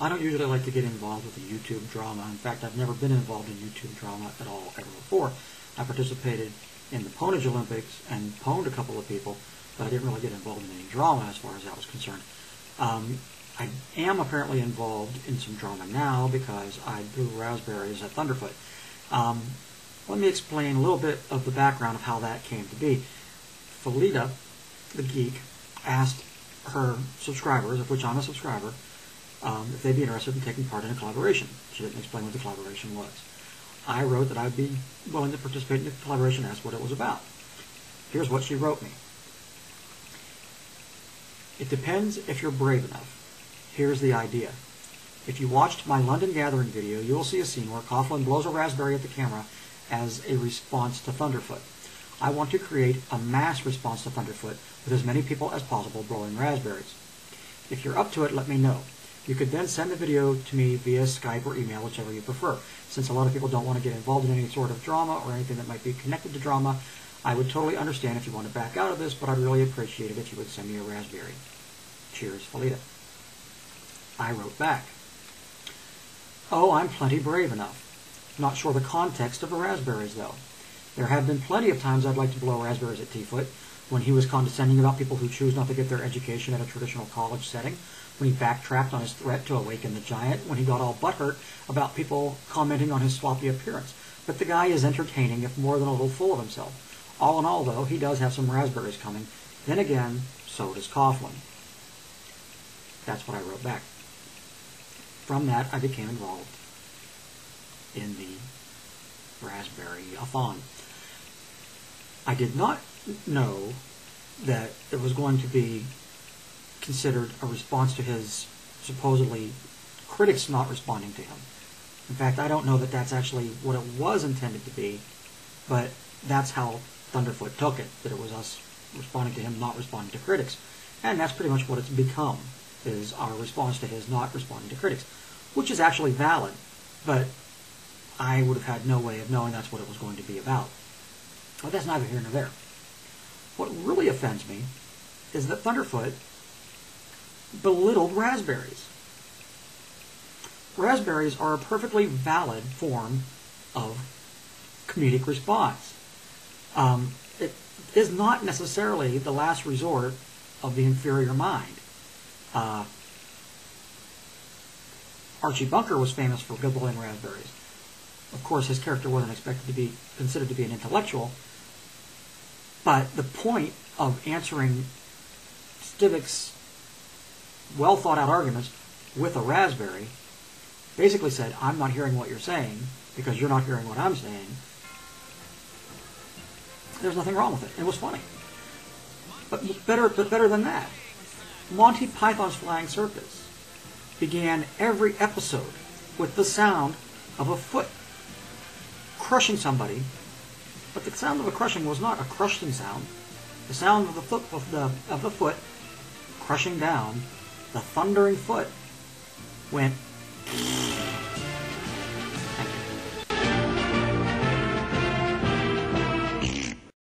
I don't usually like to get involved with the YouTube drama. In fact, I've never been involved in YouTube drama at all ever before. I participated in the Pwnage Olympics and pwned a couple of people, but I didn't really get involved in any drama as far as that was concerned. I am apparently involved in some drama now because I blew raspberries at Thunderfoot. Let me explain a little bit of the background of how that came to be. Felita, the geek, asked her subscribers, of which I'm a subscriber, if they'd be interested in taking part in a collaboration. She didn't explain what the collaboration was. I wrote that I'd be willing to participate in the collaboration, asked what it was about. Here's what she wrote me. It depends if you're brave enough. Here's the idea. If you watched my London Gathering video, you will see a scene where Coughlin blows a raspberry at the camera as a response to Thunderfoot. I want to create a mass response to Thunderfoot with as many people as possible blowing raspberries. If you're up to it, let me know. You could then send the video to me via Skype or email, whichever you prefer. Since a lot of people don't want to get involved in any sort of drama or anything that might be connected to drama, I would totally understand if you want to back out of this, but I'd really appreciate it if you would send me a raspberry. Cheers, Felita. I wrote back. Oh, I'm plenty brave enough. Not sure the context of the raspberries, though. There have been plenty of times I'd like to blow raspberries at T-Foot, when he was condescending about people who choose not to get their education at a traditional college setting, when he backtracked on his threat to awaken the giant, when he got all butthurt about people commenting on his sloppy appearance. But the guy is entertaining, if more than a little full of himself. All in all, though, he does have some raspberries coming. Then again, so does Coughlin. That's what I wrote back. From that, I became involved in the raspberry-a-thon. I did not know that it was going to be considered a response to his supposedly critics not responding to him. In fact, I don't know that that's actually what it was intended to be, but that's how Thunderfoot took it, that it was us responding to him not responding to critics. And that's pretty much what it's become, is our response to his not responding to critics, which is actually valid, but I would have had no way of knowing that's what it was going to be about. But that's neither here nor there. What really offends me is that Thunderfoot belittled raspberries. Raspberries are a perfectly valid form of comedic response. It is not necessarily the last resort of the inferior mind. Archie Bunker was famous for blowing raspberries. Of course, his character wasn't expected to be considered to be an intellectual, but the point of answering Stivick's well-thought-out arguments with a raspberry basically said, I'm not hearing what you're saying because you're not hearing what I'm saying. There's nothing wrong with it. It was funny. But better than that, Monty Python's Flying Circus began every episode with the sound of a foot crushing somebody, but the sound of a crushing was not a crushing sound. The sound of the foot crushing down, the thundering foot, went